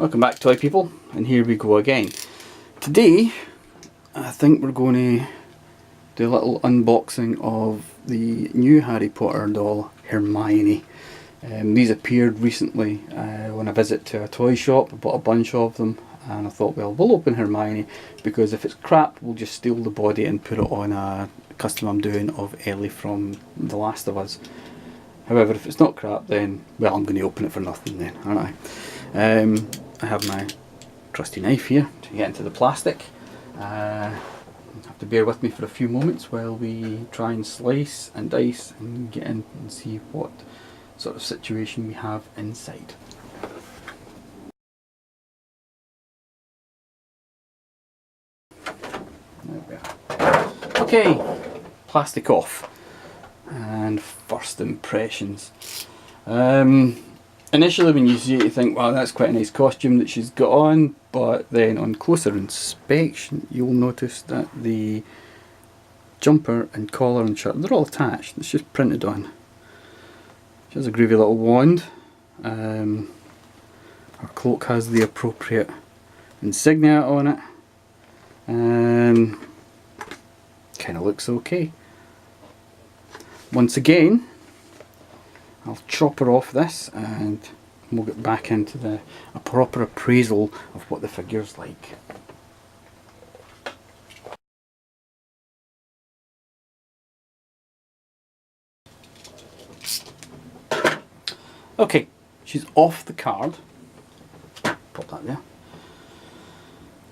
Welcome back, toy people, and here we go again. Today I think we're going to do a little unboxing of the new Harry Potter doll, Hermione. These appeared recently when I visited to a toy shop. I bought a bunch of them and I thought, well, we'll open Hermione because if it's crap we'll just steal the body and put it on a custom I'm doing of Ellie from The Last of Us. However, if it's not crap, then, well, I'm going to open it for nothing then, aren't I? I have my trusty knife here to get into the plastic. You have to bear with me for a few moments while we try and slice and dice and get in and see what sort of situation we have inside. There we are. Okay, plastic off. And first impressions. Initially when you see it you think, wow, that's quite a nice costume that she's got on, but then on closer inspection you'll notice that the jumper and collar and shirt, they're all attached, it's just printed on. She has a groovy little wand. Her cloak has the appropriate insignia on it, and kind of looks okay. Once again, I'll chop her off this and we'll get back into a proper appraisal of what the figure's like. Okay, she's off the card. Pop that there.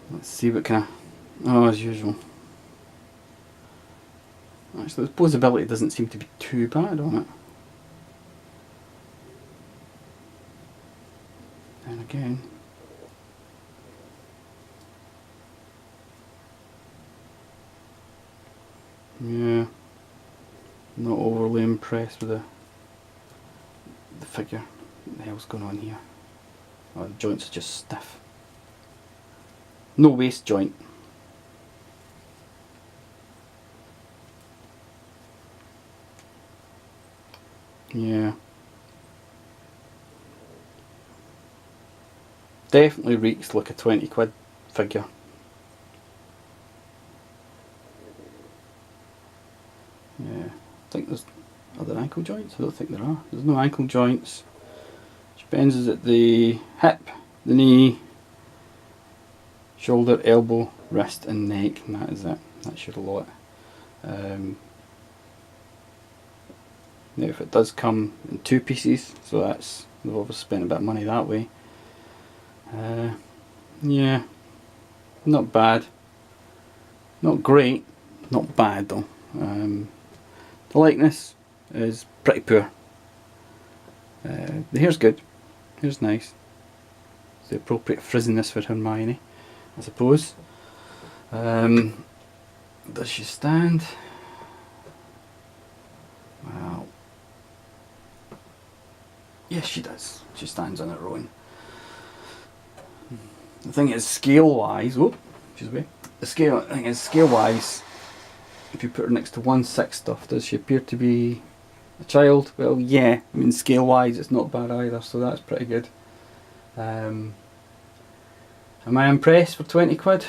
Let's see what kind of... Oh, as usual. Actually, the posability doesn't seem to be too bad on it. And again, yeah, not overly impressed with the figure. What the hell's going on here? Oh, the joints are just stiff. No waist joint. Yeah. Definitely reeks like a 20 quid figure. Yeah, I think there's... Are there ankle joints? I don't think there are. There's no ankle joints. She bends at the hip, the knee, shoulder, elbow, wrist and neck, and that is it. That's your lot. Now if it does come in two pieces, so that's... they've obviously spent a bit of money that way. Yeah, not bad, not great, not bad though. The likeness is pretty poor. The hair's good, hair's nice. It's the appropriate frizziness for Hermione, I suppose. Does she stand? Well, yes she does. She stands on her own. The thing is, scale wise, whoop, she's away. The thing is, scale wise, if you put her next to 1/6 stuff, does she appear to be a child? Well, yeah, I mean, scale wise it's not bad either, so that's pretty good. Am I impressed for 20 quid?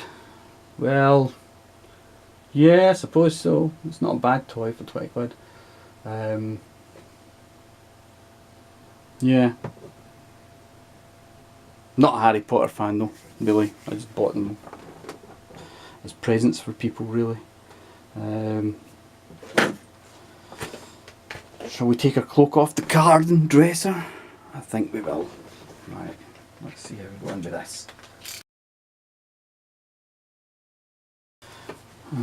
Well, yeah, I suppose so. It's not a bad toy for 20 quid. Yeah. Not a Harry Potter fan though, really. I just bought them as presents for people, really. Shall we take her cloak off the card and dress her? I think we will. Right, let's see how we go on with this.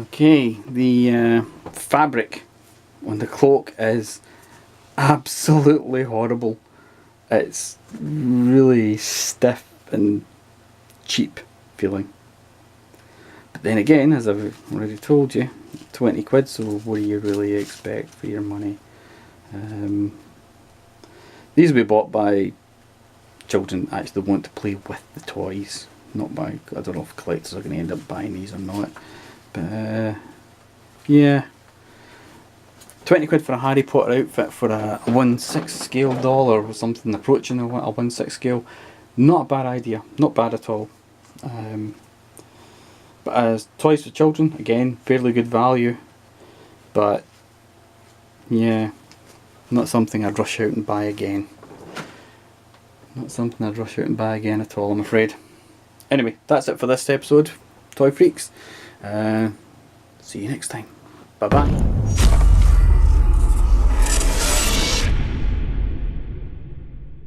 Okay, the fabric on the cloak is absolutely horrible. It's really stiff and cheap feeling. But then again, as I've already told you, 20 quid, so what do you really expect for your money? These will be bought by children that actually want to play with the toys, not by... I don't know if collectors are going to end up buying these or not. But yeah, 20 quid for a Harry Potter outfit for a 1/6 scale doll or something approaching a 1/6 scale Not a bad idea, not bad at all. But as toys for children, again, fairly good value. But yeah, not something I'd rush out and buy again. Not something I'd rush out and buy again at all, I'm afraid. Anyway, that's it for this episode, Toy Freaks. See you next time. Bye bye.